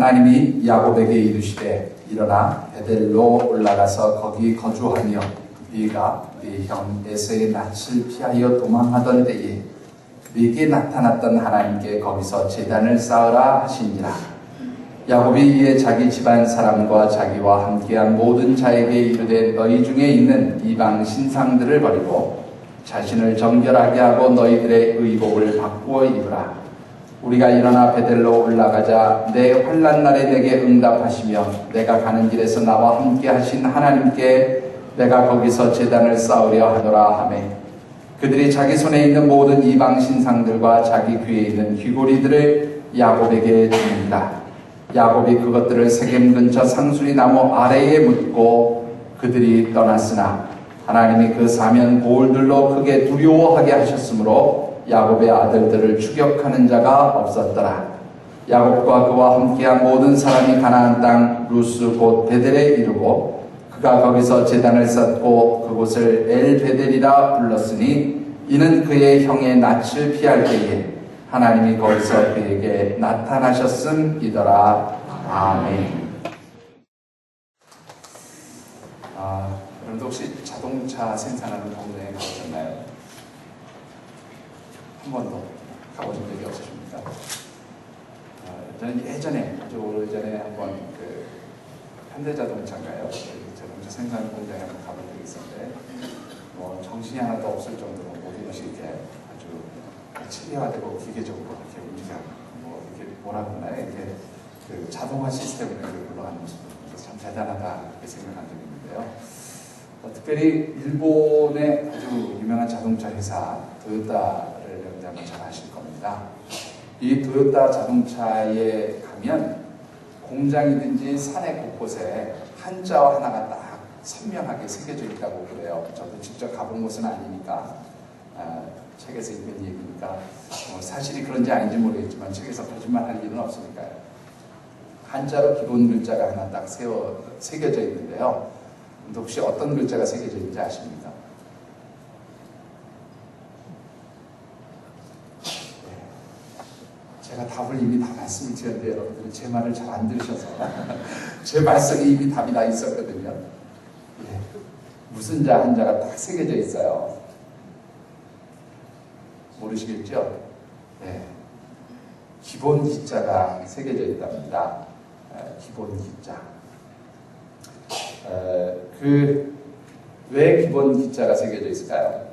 하나님이 야곱에게 이르시되 일어나 베델로 올라가서 거기 거주하며 네가 네 형 에서의 낯을 피하여 도망하던 때에 네게 나타났던 하나님께 거기서 제단을 쌓으라 하시니라. 야곱이 이에 자기 집안 사람과 자기와 함께한 모든 자에게 이르되 너희 중에 있는 이방 신상들을 버리고 자신을 정결하게 하고 너희들의 의복을 바꾸어 입으라. 우리가 일어나 베델로 올라가자 내 환난 날에 내게 응답하시며 내가 가는 길에서 나와 함께 하신 하나님께 내가 거기서 제단을 쌓으려 하노라 하매 그들이 자기 손에 있는 모든 이방 신상들과 자기 귀에 있는 귀고리들을 야곱에게 줍니다. 야곱이 그것들을 세겜 근처 상수리 나무 아래에 묻고 그들이 떠났으나 하나님이 그 사면 보울들로 크게 두려워하게 하셨으므로 야곱의 아들들을 추격하는 자가 없었더라. 야곱과 그와 함께한 모든 사람이 가나안 땅 루스 곧 베델에 이르고 그가 거기서 제단을 쌓고 그곳을 엘베델이라 불렀으니 이는 그의 형의 낯을 피할 때에 하나님이 거기서 그에게 나타나셨음이더라. 아멘. 여러분도 혹시 자동차 생산하는 공장에 가보셨나요? 한 번도 가보신 적이 없으십니까? 저는 예전에 아주 오래전에 한번 그 현대자동차인가요? 자동차 생산 공장에 한번 가본 적이 있었는데 뭐 정신이 하나도 없을 정도로 모든 것이 이렇게 아주 체계화되고 기계적으로 이렇게 움직이고 뭐 이렇게 뭐라 그러나요? 이렇게 그 자동화 시스템을 굴러가는 모습 참 대단하다 이렇게 생각한 적이 있는데요. 특별히 일본의 아주 유명한 자동차 회사 토요타를 여러분들 한번 잘 아실 겁니다. 이 토요타 자동차에 가면 공장이든지 사내 곳곳에 한자어 하나가 딱 선명하게 새겨져 있다고 그래요. 저도 직접 가본 곳은 아니니까 책에서 읽은 얘기니까 사실이 그런지 아닌지 모르겠지만 책에서 거짓말할 일은 없으니까요. 한자로 기본 글자가 하나 딱 새겨져 있는데요. 혹시 어떤 글자가 새겨져 있는지 아십니까? 제가 답을 이미 다 말씀을 드렸는데 여러분들은 제 말을 잘 안 들으셔서 제 말씀에 이미 답이 다 있었거든요. 무슨 자 한자가 딱 새겨져 있어요. 모르시겠죠? 네. 기본 기자가 새겨져 있답니다. 기본 기자. 왜 기본 기자가 새겨져 있을까요?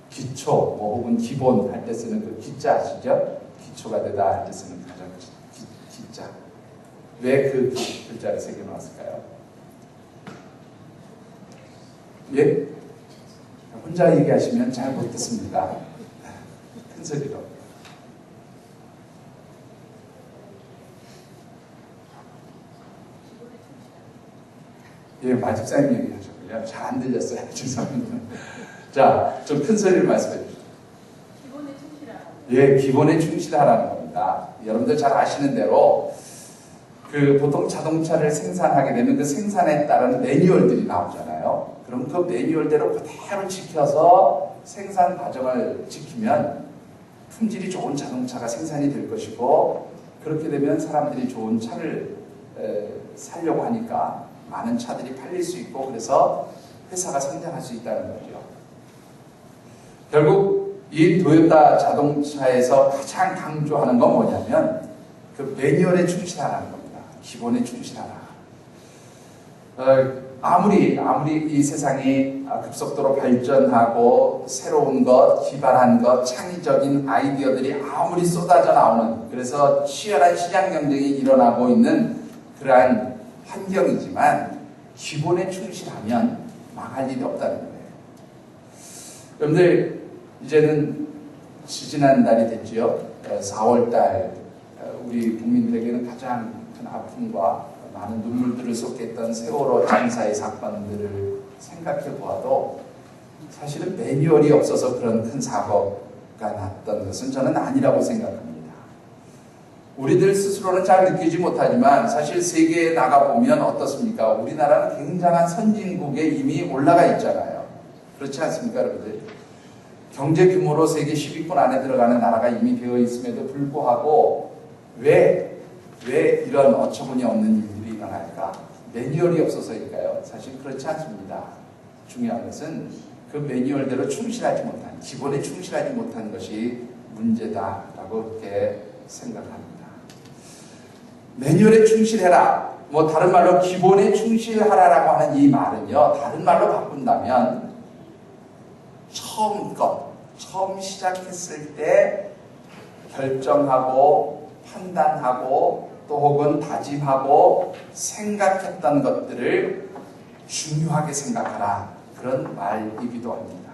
기초, 뭐 혹은 기본 할 때 쓰는 그 기자 아시죠? 기초가 되다 할 때 쓰는 가장 기자. 왜 그 글자를 새겨 놓았을까요? 예? 혼자 얘기하시면 잘 못 듣습니다. 큰 소리로. 예, 마집사님 얘기하셨군요. 잘 안 들렸어요. 죄송합니다. 자, 좀 큰 소리로 말씀해 주시죠. 기본에 충실하라. 예, 기본에 충실하라는 겁니다. 여러분들 잘 아시는 대로 보통 자동차를 생산하게 되면 그 생산에 따른 매뉴얼들이 나오잖아요. 그럼 그 매뉴얼대로 그대로 지켜서 생산 과정을 지키면 품질이 좋은 자동차가 생산이 될 것이고 그렇게 되면 사람들이 좋은 차를 사려고 하니까 많은 차들이 팔릴 수 있고 그래서 회사가 성장할 수 있다는 거죠. 결국 이 토요타 자동차에서 가장 강조하는 건 뭐냐면 그 매뉴얼에 충실하라는 겁니다. 기본에 충실하라. 아무리 이 세상이 급속도로 발전하고 새로운 것, 기발한 것, 창의적인 아이디어들이 아무리 쏟아져 나오는 그래서 치열한 시장 경쟁이 일어나고 있는 그러한 환경이지만 기본에 충실하면 망할 일이 없다는 거예요. 여러분들 이제는 지지난 달이 됐지요. 4월달 우리 국민들에게는 가장 큰 아픔과 많은 눈물들을 쏟게 했던 세월호 참사의 사건들을 생각해 보아도 사실은 매뉴얼이 없어서 그런 큰 사고가 났던 것은 저는 아니라고 생각합니다. 우리들 스스로는 잘 느끼지 못하지만 사실 세계에 나가보면 어떻습니까? 우리나라는 굉장한 선진국에 이미 올라가 있잖아요. 그렇지 않습니까, 여러분들? 경제 규모로 세계 10위권 안에 들어가는 나라가 이미 되어 있음에도 불구하고 왜 왜 이런 어처구니 없는 일들이 일어날까? 매뉴얼이 없어서일까요? 사실 그렇지 않습니다. 중요한 것은 그 매뉴얼대로 충실하지 못한, 기본에 충실하지 못한 것이 문제다라고 그렇게 생각합니다. 매뉴얼에 충실해라, 뭐 다른 말로 기본에 충실하라라고 하는 이 말은요, 다른 말로 바꾼다면 처음 시작했을 때 결정하고 판단하고 또 혹은 다짐하고 생각했던 것들을 중요하게 생각하라, 그런 말이기도 합니다.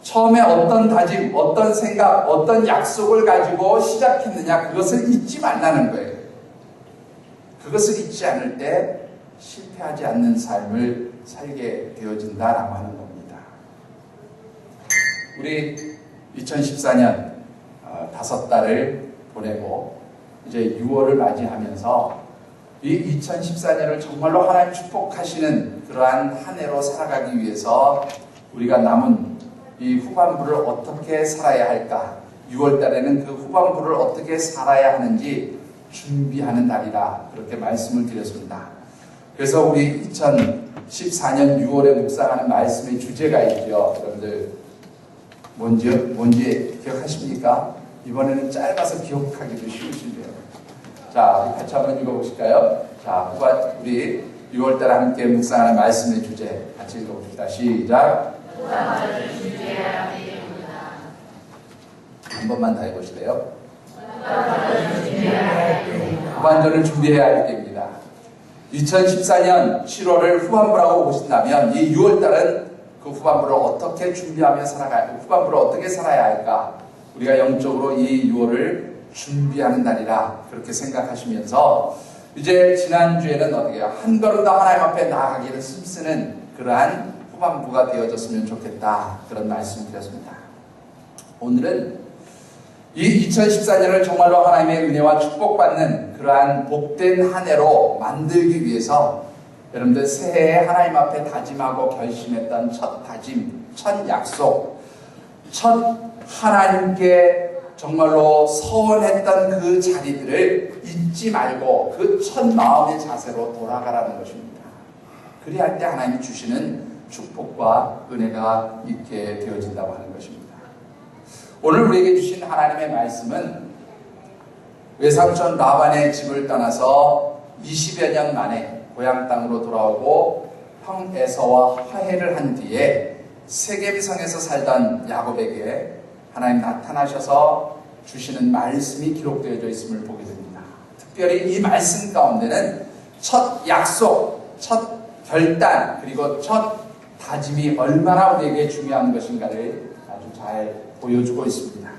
처음에 어떤 다짐, 어떤 생각, 어떤 약속을 가지고 시작했느냐, 그것을 잊지 말라는 거예요. 그것을 잊지 않을 때 실패하지 않는 삶을 살게 되어진다라고 하는 겁니다. 우리 2014년 5달을 보내고 이제 6월을 맞이하면서 이 2014년을 정말로 하나님 축복하시는 그러한 한 해로 살아가기 위해서 우리가 남은 이 후반부를 어떻게 살아야 할까? 6월 달에는 그 후반부를 어떻게 살아야 하는지 준비하는 달이다, 그렇게 말씀을 드렸습니다. 그래서 우리 2014년 6월에 묵상하는 말씀의 주제가 있죠. 여러분들 뭔지 기억하십니까? 이번에는 짧아서 기억하기도 쉬우신데요. 자, 우리 같이 한번 읽어보실까요? 자, 우리 6월달에 함께 묵상하는 말씀의 주제 같이 읽어봅시다. 시작. 한 번만 더 해보실래요? 후반전을 준비해야 할 때입니다. 2014년 7월을 후반부라고 보신다면 이 6월달은 그 후반부를 어떻게 준비하며 후반부를 어떻게 살아야 할까? 우리가 영적으로 이 6월을 준비하는 날이라 그렇게 생각하시면서 이제 지난주에는 어떻게 해요? 한 걸음 더 하나님 앞에 나아가기를 힘쓰는 그러한 후반부가 되어졌으면 좋겠다, 그런 말씀 드렸습니다. 오늘은 이 2014년을 정말로 하나님의 은혜와 축복받는 그러한 복된 한 해로 만들기 위해서 여러분들 새해에 하나님 앞에 다짐하고 결심했던 첫 다짐, 첫 약속, 첫 하나님께 정말로 서원했던 그 자리들을 잊지 말고 그 첫 마음의 자세로 돌아가라는 것입니다. 그래야 할 때 하나님이 주시는 축복과 은혜가 있게 되어진다고 하는 것입니다. 오늘 우리에게 주신 하나님의 말씀은 외삼촌 라반의 집을 떠나서 20여 년 만에 고향 땅으로 돌아오고 형 에서와 화해를 한 뒤에 세겜성에서 살던 야곱에게 하나님 나타나셔서 주시는 말씀이 기록되어져 있음을 보게 됩니다. 특별히 이 말씀 가운데는 첫 약속, 첫 결단, 그리고 첫 다짐이 얼마나 우리에게 중요한 것인가를 아주 잘 보여주고 있습니다.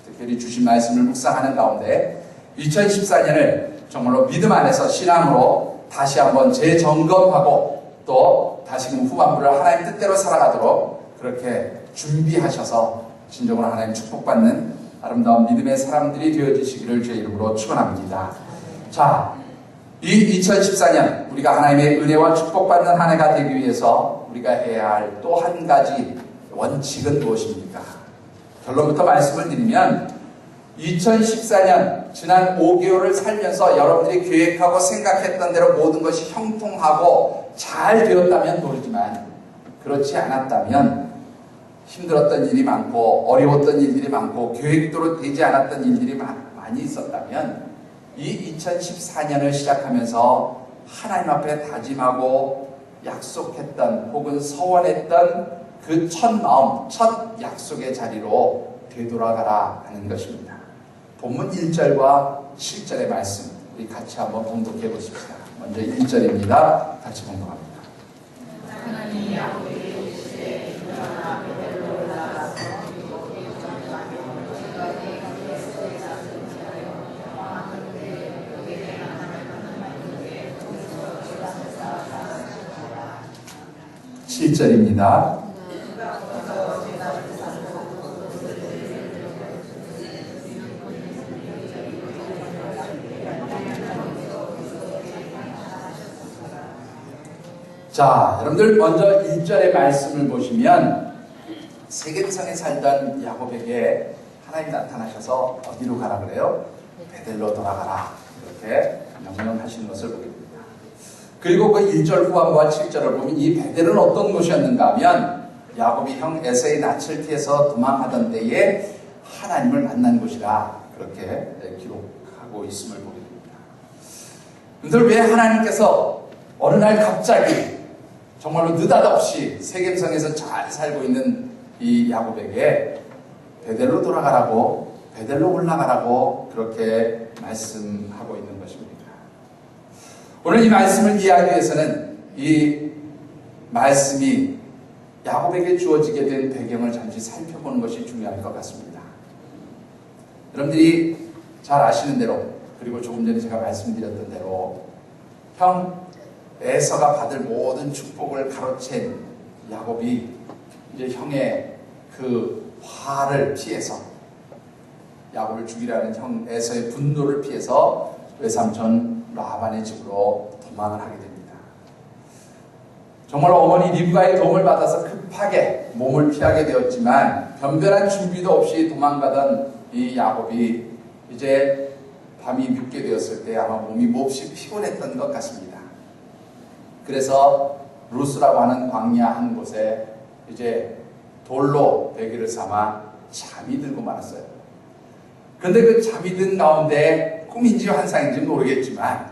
특별히 주신 말씀을 묵상하는 가운데 2014년을 정말로 믿음 안에서 신앙으로 다시 한번 재점검하고 또 다시금 후반부를 하나님 뜻대로 살아가도록 그렇게 준비하셔서 진정으로 하나님 축복받는 아름다운 믿음의 사람들이 되어지시기를 주의 이름으로 축원합니다. 자, 이 2014년 우리가 하나님의 은혜와 축복받는 한 해가 되기 위해서 우리가 해야 할 또 한 가지 원칙은 무엇입니까? 결론부터 말씀을 드리면 2014년 지난 5개월을 살면서 여러분들이 계획하고 생각했던 대로 모든 것이 형통하고 잘 되었다면 모르지만 그렇지 않았다면 힘들었던 일이 많고 어려웠던 일들이 많고 계획대로 되지 않았던 일들이 많이 있었다면 이 2014년을 시작하면서 하나님 앞에 다짐하고 약속했던 혹은 서원했던 그 첫 마음, 첫 약속의 자리로 되돌아가라 하는 것입니다. 본문 1절과 7절의 말씀 우리 같이 한번 봉독해 보십시다. 먼저 1절입니다. 같이 봉독합니다. (7절입니다) 자, 여러분들 먼저 1절의 말씀을 보시면 세겜성에 살던 야곱에게 하나님이 나타나셔서 어디로 가라 그래요? 베델로 돌아가라 그렇게 명령하시는 것을 보게 됩니다. 그리고 그 1절 후반부와 7절을 보면 이 베델은 어떤 곳이었는가 하면 야곱이 형 에서의 낯을 피해서 도망하던 때에 하나님을 만난 곳이라 그렇게 기록하고 있음을 보게 됩니다. 근데 왜 하나님께서 어느 날 갑자기 정말로 느닷없이 세겜성에서 잘 살고 있는 이 야곱에게 베델로 돌아가라고, 베델로 올라가라고 그렇게 말씀하고 있는 것입니다. 오늘 이 말씀을 이해하기 위해서는 이 말씀이 야곱에게 주어지게 된 배경을 잠시 살펴보는 것이 중요할 것 같습니다. 여러분들이 잘 아시는 대로, 그리고 조금 전에 제가 말씀드렸던 대로 형 에서가 받을 모든 축복을 가로챈 야곱이 이제 형의 그 화를 피해서, 야곱을 죽이라는 형 에서의 분노를 피해서 외삼촌 라반의 집으로 도망을 하게 됩니다. 정말 어머니 리브가의 도움을 받아서 급하게 몸을 피하게 되었지만 변변한 준비도 없이 도망가던 이 야곱이 이제 밤이 늦게 되었을 때 아마 몸이 몹시 피곤했던 것 같습니다. 그래서 루스라고 하는 광야 한 곳에 이제 돌로 베개를 삼아 잠이 들고 말았어요. 그런데 그 잠이 든 가운데 꿈인지 환상인지 모르겠지만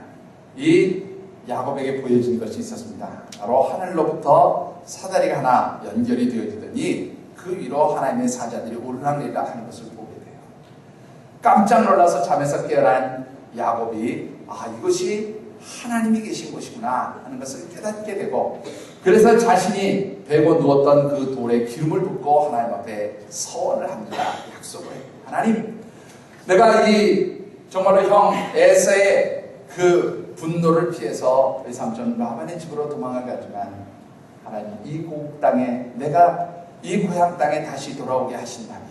이 야곱에게 보여진 것이 있었습니다. 바로 하늘로부터 사다리가 하나 연결이 되어지더니 그 위로 하나님의 사자들이 오르락내리락 하는 것을 보게 돼요. 깜짝 놀라서 잠에서 깨어난 야곱이 이것이 하나님이 계신 곳이구나 하는 것을 깨닫게 되고, 그래서 자신이 베고 누웠던 그 돌에 기름을 붓고 하나님 앞에 서원을 합니다. 약속을 해요. 하나님, 내가 이 정말로 형 에서의 그 분노를 피해서 외삼촌 라반의 집으로 도망을 가지만 하나님 이 고국 땅에, 내가 이 고향 땅에 다시 돌아오게 하신다면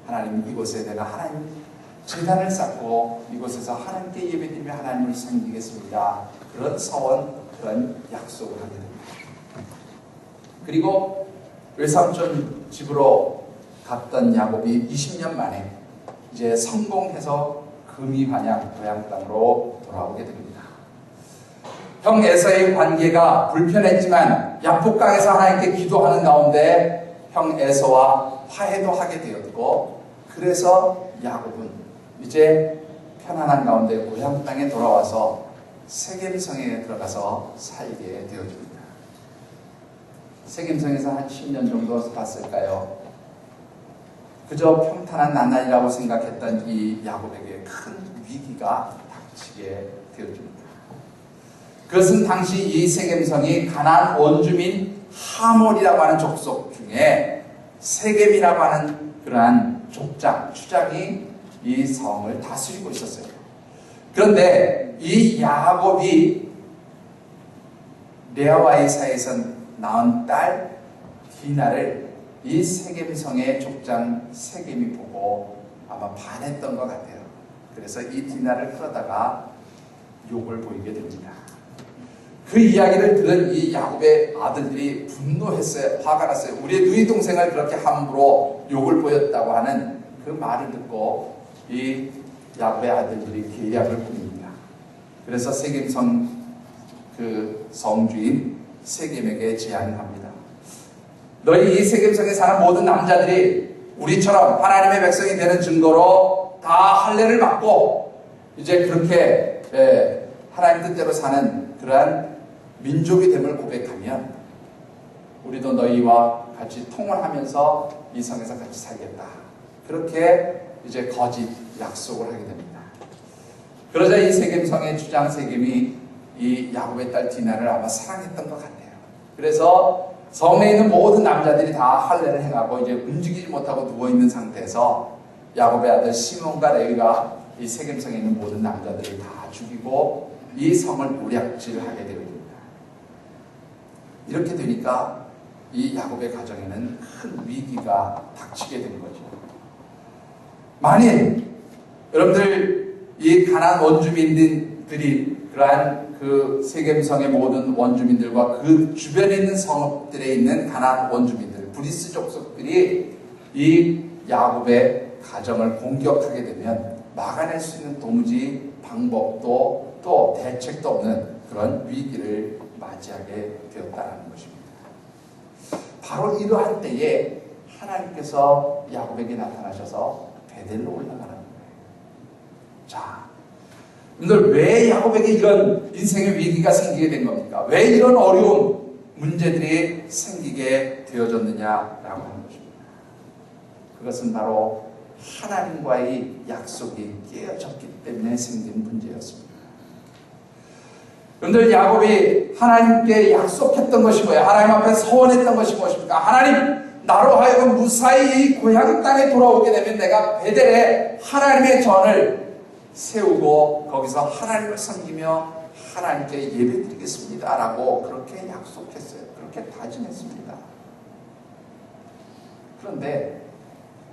하나님 이곳에 내가 하나님 제단을 쌓고 이곳에서 하나님께 예배드리며 하나님을 섬기겠습니다. 그런 서원, 그런 약속을 하게 됩니다. 그리고 외삼촌 집으로 갔던 야곱이 20년 만에 이제 성공해서 금이환양 고향 땅으로 돌아오게 됩니다. 형 에서의 관계가 불편했지만 야복강에서 하나님께 기도하는 가운데 형 에서와 화해도 하게 되었고, 그래서 야곱은 이제 편안한 가운데 고향 땅에 돌아와서 세겜성에 들어가서 살게 되어집니다. 세겜성에서 한 10년 정도 갔을까요? 그저 평탄한 나날이라고 생각했던 이 야곱에게 큰 위기가 닥치게 되어집니다. 그것은 당시 이 세겜성이 가나안 원주민 하몰이라고 하는 족속 중에 세겜이라고 하는 그러한 족장, 추장이 이 성을 다스리고 있었어요. 그런데 이 야곱이 레아와의 사이에서 낳은 딸 디나를 이 세겜성의 족장 세겜이 보고 아마 반했던 것 같아요. 그래서 이 디나를 끌어다가 욕을 보이게 됩니다. 그 이야기를 들은 이 야곱의 아들들이 분노했어요. 화가 났어요. 우리의 누이 동생을 그렇게 함부로 욕을 보였다고 하는 그 말을 듣고 이 야곱의 아들들이 계략을 꾸밉니다. 그래서 세겜성 그 성주인 세겜에게 제안을 합니다. 너희 이 세겜성에 사는 모든 남자들이 우리처럼 하나님의 백성이 되는 증거로 다 할례를 받고 이제 그렇게 하나님 뜻대로 사는 그러한 민족이 됨을 고백하면 우리도 너희와 같이 통원하면서 이 성에서 같이 살겠다. 그렇게 이제 거짓 약속을 하게 됩니다. 그러자 이 세겜성의 주장 세겜이 이 야곱의 딸 디나를 아마 사랑했던 것 같네요. 그래서 성에 있는 모든 남자들이 다 할례를 행하고 이제 움직이지 못하고 누워있는 상태에서 야곱의 아들 시몬과 레위가 이 세겜성에 있는 모든 남자들을 다 죽이고 이 성을 무략질하게 되어집니다. 이렇게 되니까 이 야곱의 가정에는 큰 위기가 닥치게 된 거죠. 만일 여러분들 이 가나안 원주민들이 그러한 그 세겜성의 모든 원주민들과 그 주변에 있는 성읍들에 있는 가나안 원주민들, 브리스 족속들이 이 야곱의 가정을 공격하게 되면 막아낼 수 있는 도무지 방법도 또 대책도 없는 그런 위기를 맞이하게 되었다는 것입니다. 바로 이러한 때에 하나님께서 야곱에게 나타나셔서 베델로 올라가는 거예요. 자, 여러분들 왜 야곱에게 이런 인생의 위기가 생기게 된 겁니까? 왜 이런 어려운 문제들이 생기게 되어졌느냐라고 하는 것입니다. 그것은 바로 하나님과의 약속이 깨어졌기 때문에 생긴 문제였습니다. 여러분들 야곱이 하나님께 약속했던 것이 뭐예요? 하나님 앞에 서원했던 것이 무엇입니까? 하나님, 나로 하여금 무사히 고향 땅에 돌아오게 되면 내가 베델에 하나님의 전을 세우고 거기서 하나님을 섬기며 하나님께 예배드리겠습니다 라고 그렇게 약속했어요. 그렇게 다짐했습니다. 그런데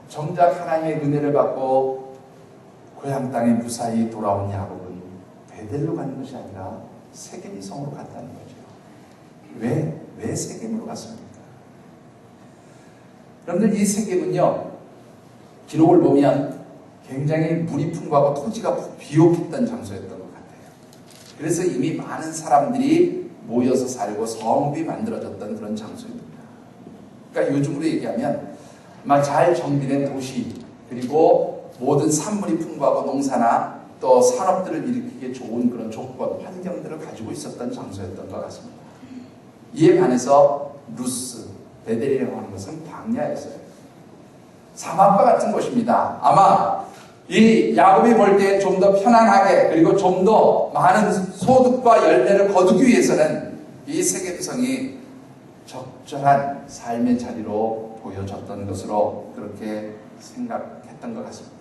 정작 하나님의 은혜를 받고 고향 땅에 무사히 돌아온 야곱은 베델로 가는 것이 아니라 세겜 성으로 갔다는 거죠. 왜 세겜으로 갔습니까? 여러분들 이 세겜은요, 기록을 보면 굉장히 물이 풍부하고 토지가 비옥했던 장소였던 것 같아요. 그래서 이미 많은 사람들이 모여서 살고 성읍이 만들어졌던 그런 장소입니다. 그러니까 요즘으로 얘기하면 아마 잘 정비된 도시, 그리고 모든 산물이 풍부하고 농사나 또 산업들을 일으키기에 좋은 그런 조건, 환경들을 가지고 있었던 장소였던 것 같습니다. 이에 반해서 루스, 베델이라고 하는 것은 광야였어요. 사막과 같은 곳입니다. 아마 이 야곱이 볼 때 좀 더 편안하게 그리고 좀 더 많은 소득과 열매를 거두기 위해서는 이 세겜성이 적절한 삶의 자리로 보여졌던 것으로 그렇게 생각했던 것 같습니다.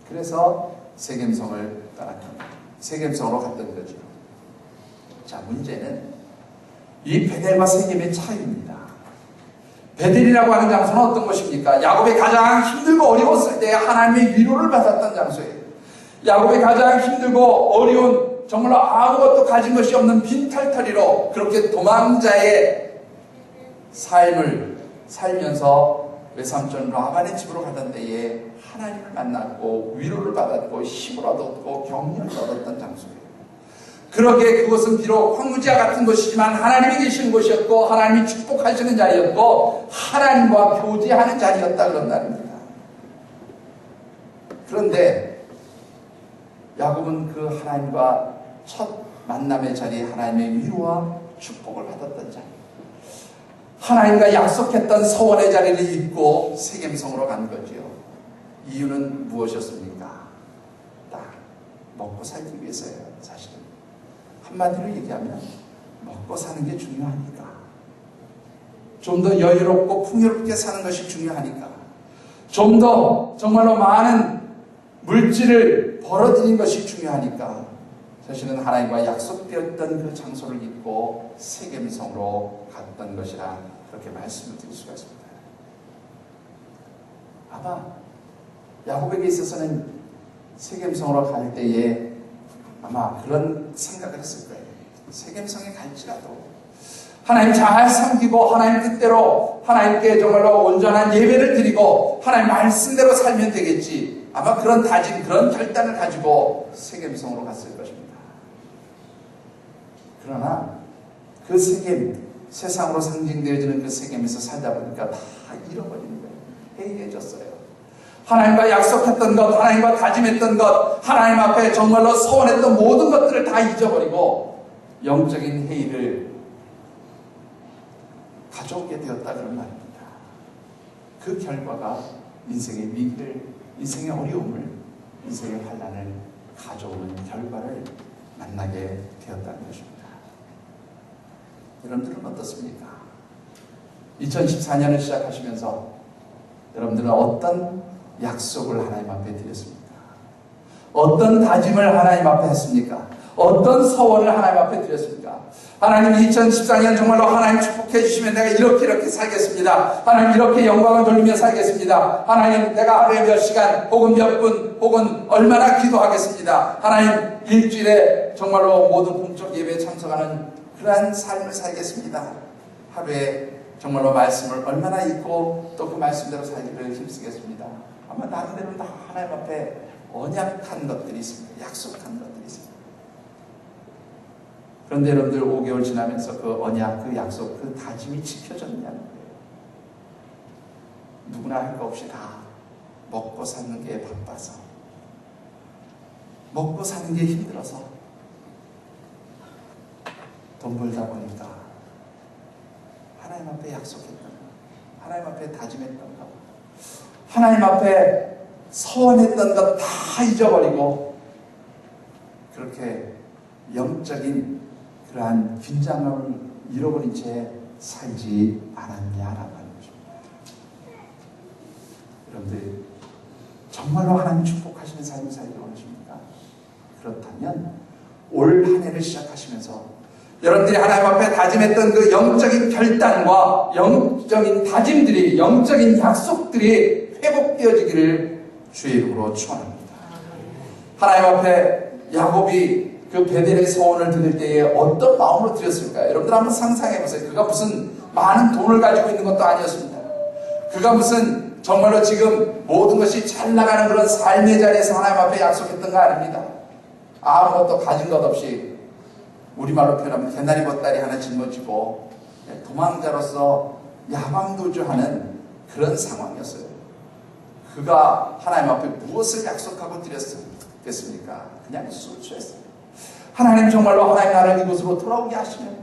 그래서 세겜성을 떠났던 거죠. 세겜성으로 갔던 거죠. 자, 문제는 이 베델과 세겜의 차이입니다. 베델이라고 하는 장소는 어떤 곳입니까? 야곱이 가장 힘들고 어려웠을 때 하나님의 위로를 받았던 장소예요. 야곱이 가장 힘들고 어려운 정말로 아무것도 가진 것이 없는 빈털터리로 그렇게 도망자의 삶을 살면서 외삼촌 라반의 집으로 가던 때에 하나님을 만났고 위로를 받았고 힘을 얻었고 격려를 얻었던 장소예요. 그러게 그것은 비록 황무지와 같은 곳이지만 하나님이 계시는 곳이었고 하나님이 축복하시는 자리였고 하나님과 교제하는 자리였다 그런 말입니다. 그런데 야곱은 그 하나님과 첫 만남의 자리, 하나님의 위로와 축복을 받았던 자리, 하나님과 약속했던 서원의 자리를 잊고 세겜성으로 간 거지요. 이유는 무엇이었습니까? 딱 먹고 살기 위해서예요. 사실은 한마디로 얘기하면 먹고 사는 게 중요하니까, 좀 더 여유롭고 풍요롭게 사는 것이 중요하니까, 좀 더 정말로 많은 물질을 벌어들인 것이 중요하니까 사실은 하나님과 약속되었던 그 장소를 잊고 세겜성으로 갔던 것이라 그렇게 말씀을 드릴 수가 있습니다. 아마 야곱에게 있어서는 세겜성으로 갈 때에 아마 그런 생각을 했을 거예요. 세겜성에 갈지라도 하나님 잘 섬기고 하나님 뜻대로 하나님께 정말로 온전한 예배를 드리고 하나님 말씀대로 살면 되겠지. 아마 그런 다짐, 그런 결단을 가지고 세겜성으로 갔을 것입니다. 그러나 그 세겜, 세상으로 상징되어지는 그 세겜에서 살다 보니까 다 잃어버리는 거예요. 해이해졌어요. 하나님과 약속했던 것, 하나님과 다짐했던 것, 하나님 앞에 정말로 소원했던 모든 것들을 다 잊어버리고 영적인 해이를 가져오게 되었다 그런 말입니다. 그 결과가 인생의 위기를, 인생의 어려움을, 인생의 환난을 가져오는 결과를 만나게 되었다는 것입니다. 여러분들은 어떻습니까? 2014년을 시작하시면서 여러분들은 어떤 약속을 하나님 앞에 드렸습니까? 어떤 다짐을 하나님 앞에 했습니까? 어떤 서원을 하나님 앞에 드렸습니까? 하나님 2014년 정말로 하나님 축복해 주시면 내가 이렇게 살겠습니다. 하나님 이렇게 영광을 돌리며 살겠습니다. 하나님 내가 하루에 몇 시간 혹은 몇 분 혹은 얼마나 기도하겠습니다. 하나님 일주일에 정말로 모든 공적 예배에 참석하는 그러한 삶을 살겠습니다. 하루에 정말로 말씀을 얼마나 읽고 또 그 말씀대로 살기를 힘쓰겠습니다. 아마 나름대로 다 하나님 앞에 언약한 것들이 있습니다. 약속한 것들이 있습니다. 그런데 여러분들 5개월 지나면서 그 언약, 그 약속, 그 다짐이 지켜졌냐는 거예요. 누구나 할 거 없이 다 먹고 사는 게 바빠서, 먹고 사는 게 힘들어서, 돈 벌다 보니까 하나님 앞에 약속했던 거, 하나님 앞에 다짐했던 거, 하나님 앞에 서원했던 것 다 잊어버리고 그렇게 영적인 그러한 긴장감을 잃어버린 채 살지 않았냐라고 하는 것입니다. 여러분들 정말로 하나님 축복하시는 삶을 살기 원하십니까? 그렇다면 올 한 해를 시작하시면서 여러분들이 하나님 앞에 다짐했던 그 영적인 결단과 영적인 다짐들이, 영적인 약속들이 회복되어지기를 주의 이름으로 축원합니다. 하나님 앞에 야곱이 그 베델의 소원을 드릴 때에 어떤 마음으로 드렸을까요? 여러분들 한번 상상해 보세요. 그가 무슨 많은 돈을 가지고 있는 것도 아니었습니다. 그가 무슨 정말로 지금 모든 것이 잘 나가는 그런 삶의 자리에서 하나님 앞에 약속했던 거 아닙니다. 아무것도 가진 것 없이, 우리말로 표현하면 개나리 보따리 하나 짊어지고 도망자로서 야방도주하는 그런 상황이었어요. 그가 하나님 앞에 무엇을 약속하고 드렸겠습니까? 그냥 술취했어요. 하나님 정말로 하나님 나를 이곳으로 돌아오게 하시면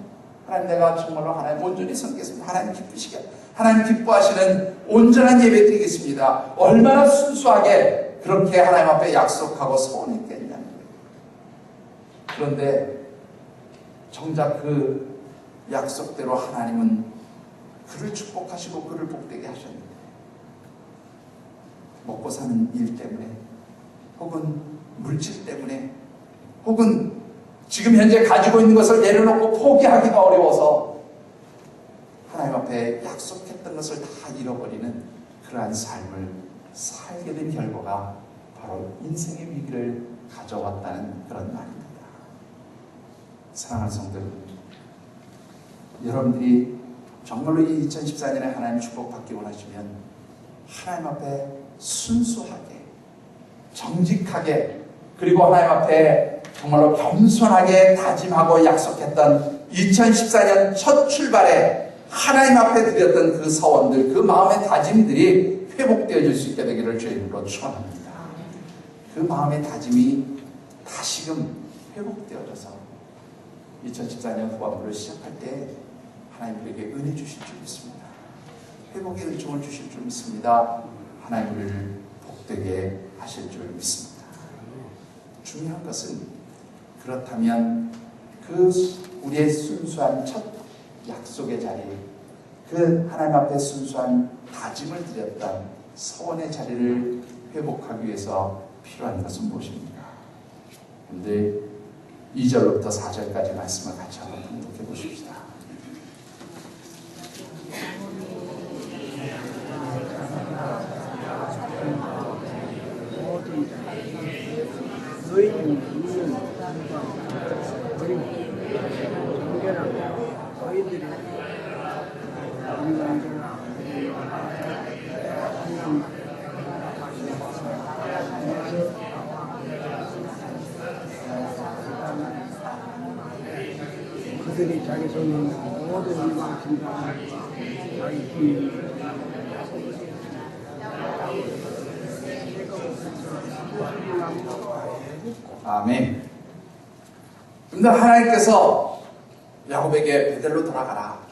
하나님 내가 정말로 하나님 온전히 섬기겠습니다. 하나님 기쁘시게, 하나님 기뻐하시는 온전한 예배 드리겠습니다. 얼마나 순수하게 그렇게 하나님 앞에 약속하고 소원했겠냐는 거예요. 그런데 정작 그 약속대로 하나님은 그를 축복하시고 그를 복되게 하셨는데, 먹고 사는 일 때문에, 혹은 물질 때문에, 혹은 지금 현재 가지고 있는 것을 내려놓고 포기하기가 어려워서 하나님 앞에 약속했던 것을 다 잃어버리는 그러한 삶을 살게 된 결과가 바로 인생의 위기를 가져왔다는 그런 말입니다. 사랑하는 성도 여러분들이 정말로 이 2014년에 하나님 축복받기 원하시면 하나님 앞에 순수하게, 정직하게, 그리고 하나님 앞에 정말로 겸손하게 다짐하고 약속했던 2014년 첫 출발에 하나님 앞에 드렸던 그 서원들, 그 마음의 다짐들이 회복되어질 수 있게 되기를 주의 이름으로 축원합니다. 그 마음의 다짐이 다시금 회복되어져서 2014년 후반부를 시작할 때 하나님 우리에게 은혜 주실 줄 믿습니다. 회복의 은총을 주실 줄 믿습니다. 하나님 우리를 복되게 하실 줄 믿습니다. 중요한 것은, 그렇다면 그 우리의 순수한 첫 약속의 자리, 그 하나님 앞에 순수한 다짐을 드렸던 서원의 자리를 회복하기 위해서 필요한 것은 무엇입니까? 근데 2절부터 4절까지 말씀을 같이 한번 통독해 보십시다. 너희는 있는 삶과 그리고 정결한 너희들의 인간들을 그들이 자기 손에 있는 모든 일과 진단을 자기 주인 아멘. 근데 하나님께서 야곱에게 베델로 돌아가라.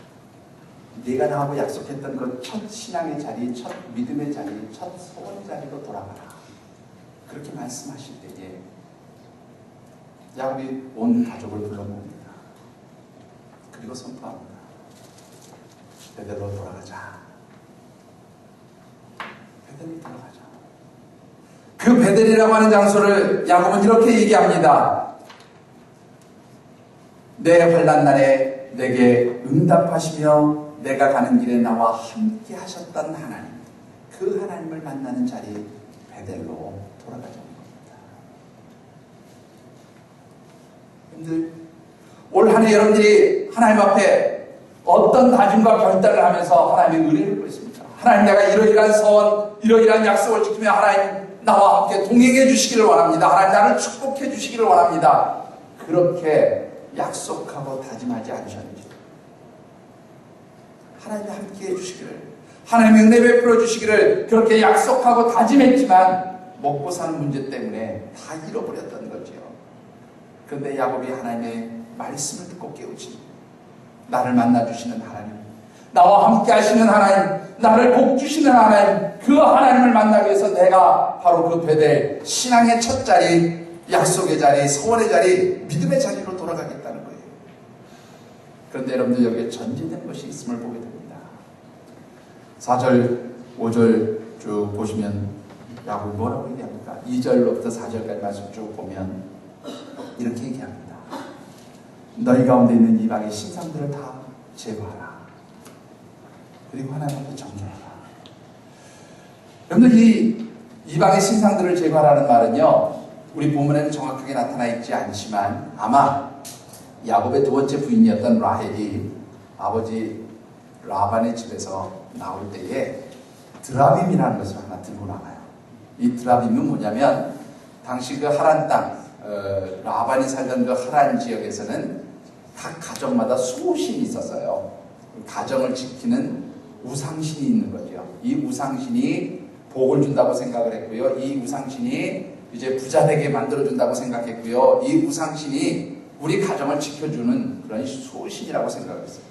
네가 나하고 약속했던 그 첫 신앙의 자리, 첫 믿음의 자리, 첫 소원의 자리로 돌아가라. 그렇게 말씀하실 때에 야곱이 온 가족을 불러 모읍니다. 그리고 선포합니다. 베델로 돌아가자. 베델로 돌아가자. 그 베델이라고 하는 장소를 야곱은 이렇게 얘기합니다. 내 환난 날에 내게 응답하시며 내가 가는 길에 나와 함께 하셨던 하나님, 그 하나님을 만나는 자리 베델로 돌아가자는 겁니다. 여러분들, 올 한 해 여러분들이 하나님 앞에 어떤 다짐과 결단을 하면서 하나님의 은혜를 구했습니까? 하나님, 내가 이러이러한 소원, 이러이러한 약속을 지키며 하나님 나와 함께 동행해 주시기를 원합니다. 하나님 나를 축복해 주시기를 원합니다. 그렇게 약속하고 다짐하지 않으셨는지, 하나님이 함께 해주시기를, 하나님이 은혜 베풀어 주시기를 그렇게 약속하고 다짐했지만 먹고 사는 문제 때문에 다 잃어버렸던 거죠. 그런데 야곱이 하나님의 말씀을 듣고 깨우칩니다. 나를 만나주시는 하나님, 나와 함께 하시는 하나님, 나를 복 주시는 하나님, 그 하나님을 만나기 위해서 내가 바로 그 베델 신앙의 첫 자리, 약속의 자리, 소원의 자리, 믿음의 자리로 돌아가겠다는 거예요. 그런데 여러분들 여기에 전제된 것이 있음을 보게 됩니다. 4절, 5절 쭉 보시면 야곱이 뭐라고 얘기합니까? 2절로부터 4절까지 말씀 쭉 보면 이렇게 얘기합니다. 너희 가운데 있는 이방의 신상들을 다 제거하라. 그리고 하나님 앞에 정죄하라. 여러분들 이 이방의 신상들을 제거하라는 말은요, 우리 본문에는 정확하게 나타나 있지 않지만 아마 야곱의 두 번째 부인이었던 라헬이 아버지 라반의 집에서 나올 때에 드라빔이라는 것을 하나 들고 나가요. 이 드라빔은 뭐냐면 당시 그 하란 땅, 라반이 살던 그 하란 지역에서는 각 가정마다 수호신이 있었어요. 가정을 지키는 우상신이 있는 거죠. 이 우상신이 복을 준다고 생각을 했고요. 이 우상신이 이제 부자 되게 만들어준다고 생각했고요. 이 우상신이 우리 가정을 지켜주는 그런 수호신이라고 생각했어요.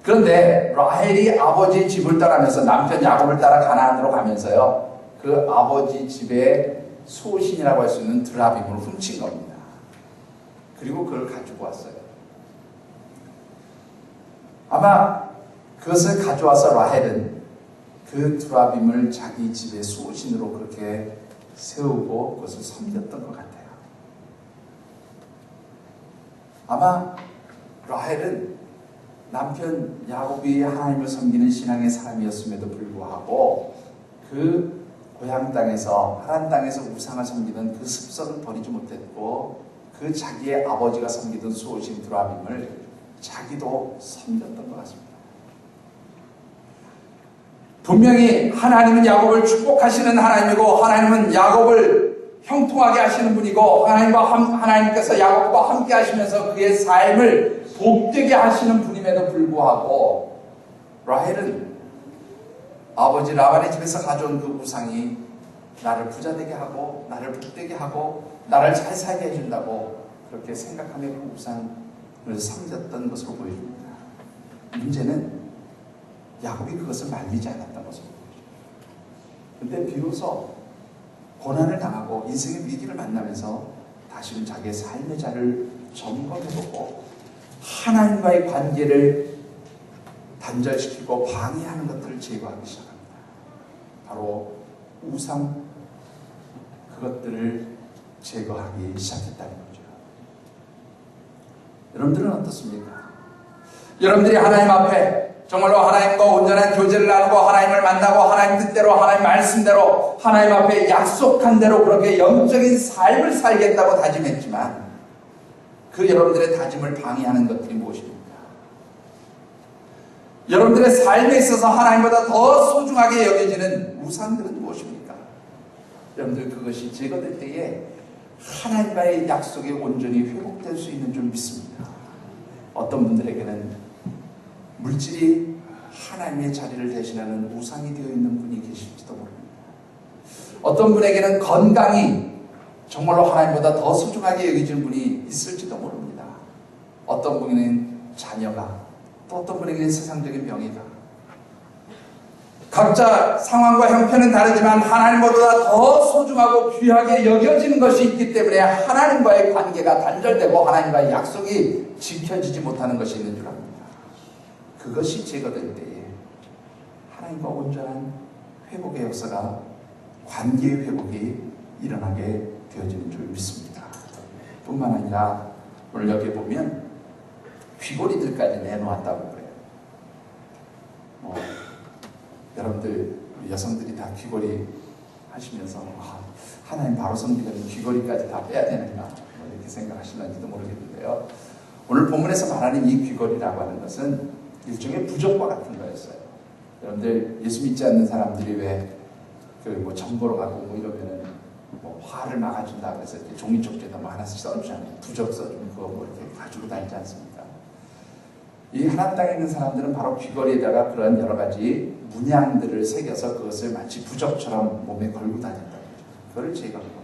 그런데 라헬이 아버지 집을 떠나면서 남편 야곱을 따라 가나안으로 가면서요, 그 아버지 집의 수호신이라고 할 수 있는 드라빔을 훔친 겁니다. 그리고 그걸 가지고 왔어요. 아마 그것을 가져와서 라헬은 그 드라빔을 자기 집의 수호신으로 그렇게 세우고 그것을 섬겼던 것 같아요. 아마 라헬은 남편 야곱이 하나님을 섬기는 신앙의 사람이었음에도 불구하고 그 고향 땅에서, 하란 땅에서 우상을 섬기던 그 습성을 버리지 못했고 그 자기의 아버지가 섬기던 수호신 드라빔을 자기도 섬겼던 것 같습니다. 분명히 하나님은 야곱을 축복하시는 하나님이고 하나님은 야곱을 형통하게 하시는 분이고 하나님께서 야곱과 함께 하시면서 그의 삶을 복되게 하시는 분임에도 불구하고 라헬은 아버지 라반의 집에서 가져온 그 우상이 나를 부자되게 하고 나를 복되게 하고 나를 잘 살게 해준다고 그렇게 생각하며 그 우상을 섬겼던 것으로 보여줍니다. 문제는 야곱이 그것을 말리지 않았던 것으로 보여줍니다. 그런데 비로소 고난을 당하고 인생의 위기를 만나면서 다시금 자기의 삶의 자를 점검해보고 하나님과의 관계를 단절시키고 방해하는 것들을 제거하기 시작합니다. 바로 우상, 그것들을 제거하기 시작했다는 거죠. 여러분들은 어떻습니까? 여러분들이 하나님 앞에 정말로 하나님과 온전한 교제를 나누고 하나님을 만나고 하나님 뜻대로 하나님 말씀대로 하나님 앞에 약속한 대로 그렇게 영적인 삶을 살겠다고 다짐했지만 그 여러분들의 다짐을 방해하는 것들이 무엇입니까? 여러분들의 삶에 있어서 하나님보다 더 소중하게 여겨지는 우상들은 무엇입니까? 여러분들 그것이 제거될 때에 하나님과의 약속이 온전히 회복될 수 있는 줄 믿습니다. 어떤 분들에게는 물질이 하나님의 자리를 대신하는 우상이 되어 있는 분이 계실지도 모릅니다. 어떤 분에게는 건강이 정말로 하나님보다 더 소중하게 여겨지는 분이 있을지도 모릅니다. 어떤 분에게는 자녀가, 또 어떤 분에게는 세상적인 명예가. 각자 상황과 형편은 다르지만 하나님보다 더 소중하고 귀하게 여겨지는 것이 있기 때문에 하나님과의 관계가 단절되고 하나님과의 약속이 지켜지지 못하는 것이 있는 줄 압니다. 그것이 제거될 때에 하나님과 온전한 회복의 역사가, 관계의 회복이 일어나게 되어지는 줄 믿습니다. 뿐만 아니라 오늘 여기 보면 귀걸이들까지 내놓았다고 그래요. 여러분들 여성들이 다 귀걸이 하시면서 하나님 바로 섬기려면 귀걸이까지 다 빼야 되는가 이렇게 생각하시는지도 모르겠는데요. 오늘 본문에서 말하는 이 귀걸이라고 하는 것은 일종의 부적과 같은 거였어요. 여러분들 예수 믿지 않는 사람들이 왜 뭐 정보를 갖고 뭐 이러면은 뭐 화를 막아준다 그래서 이렇게 종이쪽지에다 뭐 하나씩 써주잖아요. 부적 써주면 그거 뭐 이렇게 가지고 다니지 않습니까? 이 하나님 땅에 있는 사람들은 바로 귀걸이에다가 그런 여러 가지 문양들을 새겨서 그것을 마치 부적처럼 몸에 걸고 다닌다는 거죠. 그걸 제거하는 겁니다.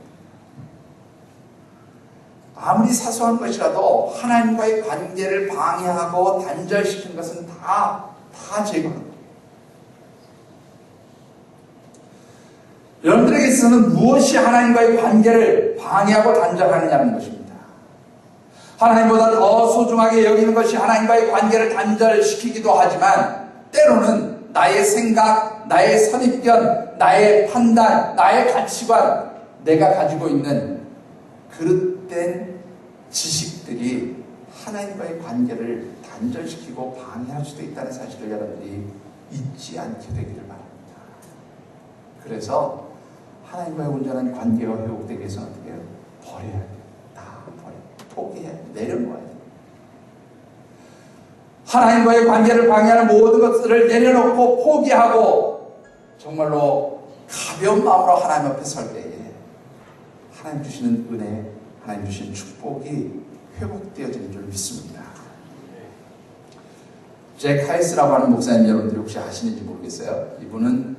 아무리 사소한 것이라도 하나님과의 관계를 방해하고 단절시키는 것은 다 제거하는 겁니다. 여러분들에게 있어서는 무엇이 하나님과의 관계를 방해하고 단절하느냐는 것입니다. 하나님보다 더 소중하게 여기는 것이 하나님과의 관계를 단절시키기도 하지만 때로는 나의 생각, 나의 선입견, 나의 판단, 나의 가치관, 내가 가지고 있는 그릇된 지식들이 하나님과의 관계를 단절시키고 방해할 수도 있다는 사실을 여러분들이 잊지 않게 되기를 바랍니다. 그래서 하나님과의 온전한 관계가 회복되기 위해서는 어떻게 해요? 버려야 돼요. 다 버려야 돼요. 포기해야 돼요. 내려놓아야 돼요. 하나님과의 관계를 방해하는 모든 것들을 내려놓고 포기하고 정말로 가벼운 마음으로 하나님 앞에 설 때에 하나님 주시는 은혜, 하나님 주시는 축복이 회복되어지는 줄 믿습니다. 잭 하이스라고 하는 목사님 여러분들이 혹시 아시는지 모르겠어요. 이분은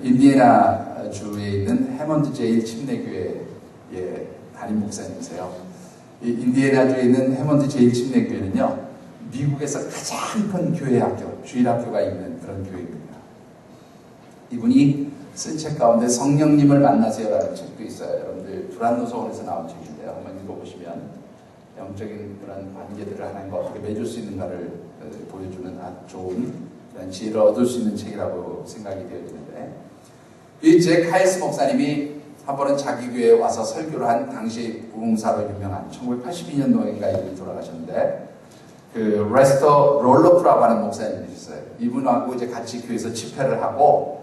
인디애나 주에 있는 해먼드 제일 침례교회의 담임 목사님이세요. 이 인디애나 주에 있는 해먼드 제일 침례교회는요, 미국에서 가장 큰 교회 학교, 주일 학교가 있는 그런 교회입니다. 이분이 쓴 책 가운데 성령님을 만나세요라는 책도 있어요. 여러분들 불안노소원에서 나온 책인데요. 한번 읽어보시면 영적인 그런 관계들을 하나님과 어떻게 맺을 수 있는가를 보여주는 아주 좋은 그런 지혜를 얻을 수 있는 책이라고 생각이 되어지는데, 이 잭 하이스 목사님이 한 번은 자기 교회에 와서 설교를 한 당시 부흥사로 유명한 1982년도인가 이분이 돌아가셨는데, 레스터 롤러프라고 하는 목사님이 있어요. 이분하고 이제 같이 교회에서 집회를 하고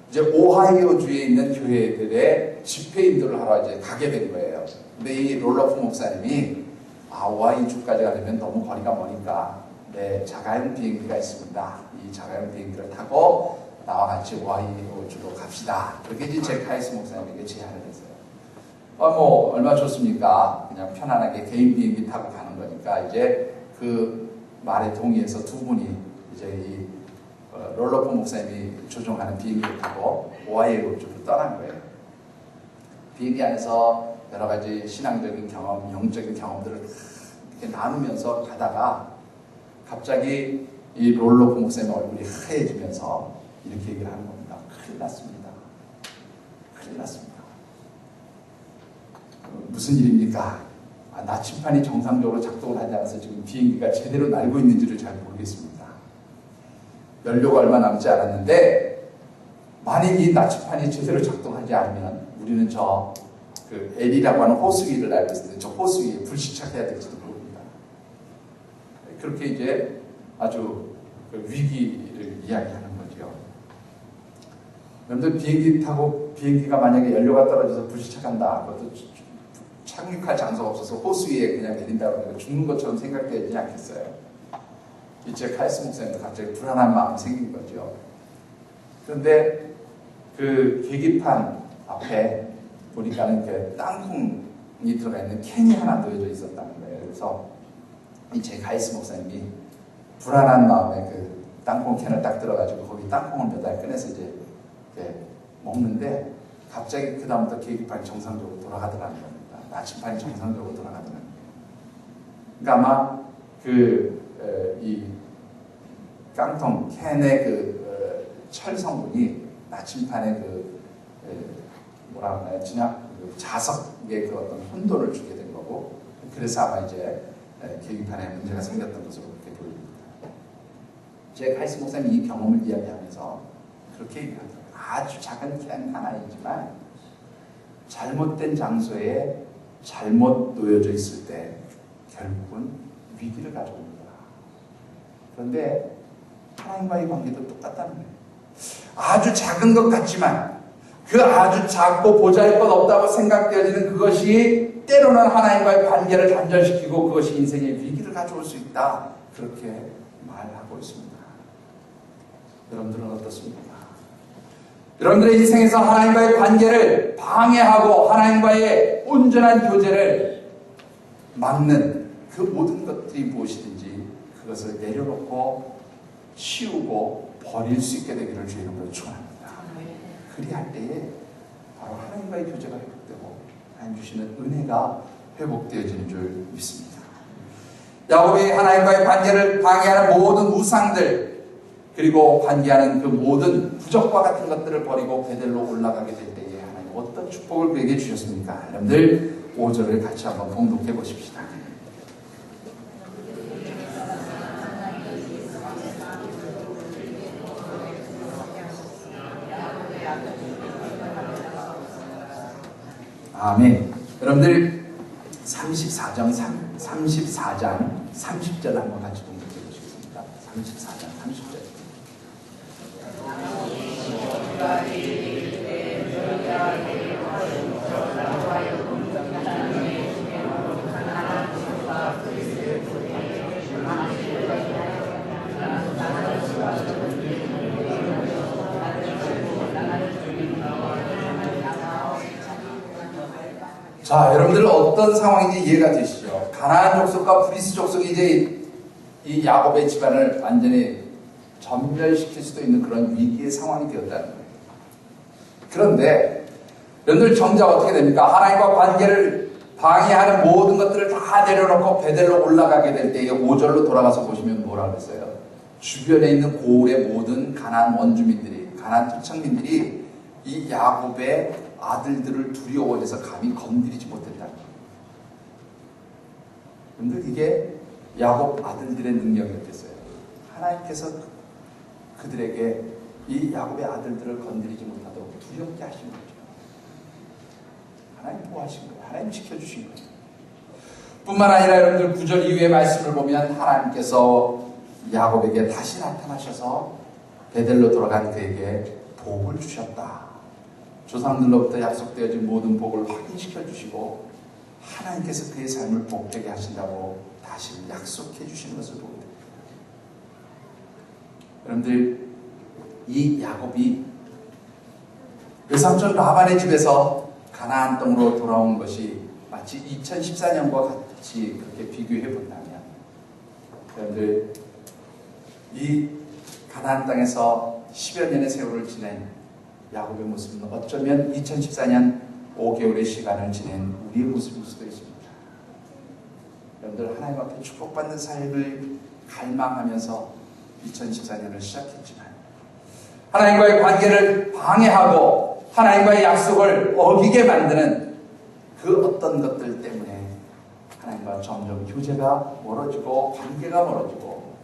이제 오하이오 주에 있는 교회들의 집회 인도를 하러 이제 가게 된 거예요. 근데 이 롤러프 목사님이 오하이오 주까지 가려면 너무 거리가 머니까 자가용 비행기가 있습니다. 이 자가용 비행기를 타고 나와 같이 오하이오 주로 갑시다. 그렇게 이제 잭 하이스 목사님에게 제안을 했어요. 뭐 얼마 좋습니까? 그냥 편안하게 개인 비행기 타고 가는 거니까 이제 그 말에 동의해서 두 분이 이제 이 롤러프 목사님이 조종하는 비행기를 타고 오하이오 주로 떠난 거예요. 비행기 안에서 여러 가지 신앙적인 경험, 영적인 경험들을 이렇게 나누면서 가다가 갑자기 이 롤러프 목사님의 얼굴이 하얘지면서 이렇게 얘기를 하는 겁니다. 큰일 났습니다. 큰일 났습니다. 무슨 일입니까? 나침판이 정상적으로 작동을 하지 않아서 지금 비행기가 제대로 날고 있는지를 잘 모르겠습니다. 연료가 얼마 남지 않았는데 만약 이 나침판이 제대로 작동하지 않으면 우리는 L이라고 하는 호수 위를 날고 있을 때 저 호수 위에 불시착해야 될지도 모릅니다. 그렇게 이제 아주 위기를 이야기하는 거죠. 여러분들 비행기 타고 비행기가 만약에 연료가 떨어져서 불시착한다. 그것도 착륙할 장소가 없어서 호수 위에 그냥 내린다고 하니까 죽는 것처럼 생각되지 않겠어요? 이제 카이스 목사님도 갑자기 불안한 마음이 생긴 거죠. 그런데 그 계기판 앞에 보니까는 그 땅콩이 들어가 있는 캔이 하나 놓여져 있었다는 거예요. 그래서 이제 카이스 목사님이 불안한 마음에 그 땅콩 캔을 딱 들어가지고 거기 땅콩을 몇 알 꺼내서 이제 먹는데 갑자기 그 다음부터 계기판이 정상적으로 돌아가더라는 겁니다. 나침판이 정상적으로 돌아가더라는 거예요. 그러니까 아마 이 깡통 캔의 철 성분이 나침판의 뭐라 그러나요? 자석에 어떤 혼돈을 주게 된 거고, 그래서 아마 이제 계기판에 문제가 생겼던 것으로 그렇게 보입니다. 잭 하이스 목사님이 이 경험을 이야기하면서 그렇게 얘기하더라고요. 아주 작은 캔 하나이지만 잘못된 장소에 잘못 놓여져 있을 때 결국은 위기를 가져옵니다. 그런데 하나님과의 관계도 똑같다는 거예요. 아주 작은 것 같지만 그 아주 작고 보잘것 없다고 생각되어지는 그것이 때로는 하나님과의 관계를 단절시키고 그것이 인생의 위기를 가져올 수 있다. 그렇게 말하고 있습니다. 여러분들은 어떻습니까? 여러분들의 인생에서 하나님과의 관계를 방해하고 하나님과의 온전한 교제를 막는 그 모든 것들이 무엇이든지 그것을 내려놓고 치우고 버릴 수 있게 되기를 주의 이름으로 축원합니다. 그리할 때에 바로 하나님과의 교제가 회복되고 하나님 주시는 은혜가 회복되어지는 줄 믿습니다. 야곱이 하나님과의 관계를 방해하는 모든 우상들 그리고 관계하는 그 모든 부적과 같은 것들을 버리고 베델로 올라가게 될 때에 하나님 어떤 축복을 그에게 주셨습니까? 여러분들 5절을 같이 한번 봉독해 보십시다. 아멘. 여러분들 34장 30절 한번 같이 봉독해 보시겠습니다. 34장 30절. 자, 여러분들 어떤 상황인지 이해가 되시죠? 가나안 족속과 브리스 족속이 이제 이 야곱의 집안을 완전히 전멸시킬 수도 있는 그런 위기의 상황이 되었다는 거예요. 그런데 여러분들 정작 어떻게 됩니까? 하나님과 관계를 방해하는 모든 것들을 다 내려놓고 베델로 올라가게 될 때에 5절로 돌아가서 보시면 뭐라고 그랬어요? 주변에 있는 고을의 모든 가나안 원주민들이, 가나안 토착민들이 이 야곱의 아들들을 두려워해서 감히 건드리지 못했다. 여러분들 이게 야곱 아들들의 능력이었겠어요. 하나님께서 그들에게 이 야곱의 아들들을 건드리지 못하도록 두렵게 하신 거죠. 하나님 보호하신 거예요. 하나님 지켜주신 거예요. 뿐만 아니라 여러분들 9절 이후의 말씀을 보면 하나님께서 야곱에게 다시 나타나셔서 베델로 돌아간 그에게 복을 주셨다. 조상들로부터 약속되어진 모든 복을 확인시켜 주시고 하나님께서 그의 삶을 복되게 하신다고 다시 약속해 주시는 것을 보게 됩니다. 여러분들 이 야곱이 외삼촌 라반의 집에서 가나안 땅으로 돌아온 것이 마치 2014년과 같이 그렇게 비교해 본다면 여러분들 이 가나안 땅에서 10여 년의 세월을 지낸 야곱의 모습은 어쩌면 2014년 5개월의 시간을 지낸 우리의 모습일 수도 있습니다. 여러분들 하나님 앞에 축복받는 삶을 갈망하면서 2014년을 시작했지만 하나님과의 관계를 방해하고 하나님과의 약속을 어기게 만드는 그 어떤 것들 때문에 하나님과 점점 교제가 멀어지고 관계가 멀어지고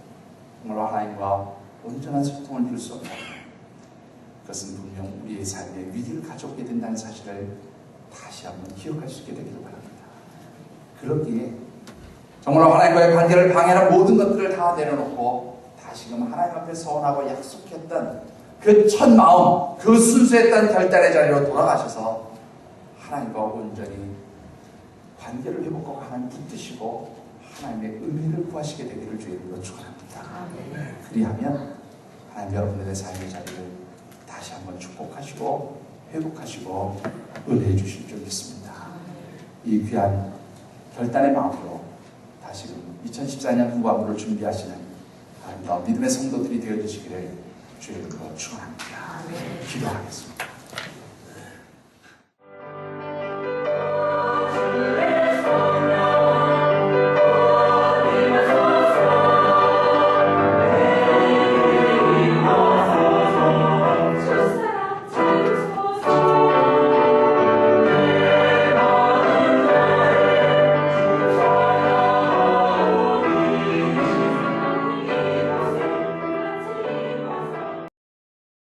정말로 하나님과 온전한 소통을 이룰 수 없다. 그것은 분명 우리의 삶에 위기를 가져오게 된다는 사실을 다시 한번 기억할 수 있게 되기를 바랍니다. 그러기에 정말로 하나님과의 관계를 방해하는 모든 것들을 다 내려놓고 다시금 하나님 앞에 서원하고 약속했던 그 첫 마음, 그 순수했던 결단의 자리로 돌아가셔서 하나님과 온전히 관계를 회복하고 하나님 붙드시고 하나님의 은혜를 구하시게 되기를 주의 이름으로 축원합니다. 그리하면 하나님 여러분들의 삶의 자리를 다시 한번 축복하시고 회복하시고 은혜해 주실 줄 믿습니다. 이 귀한 결단의 마음으로 다시금 2014년 후반부를 준비하시는 믿음의 성도들이 되어주시기를 주의 이름으로 축원합니다. 기도하겠습니다.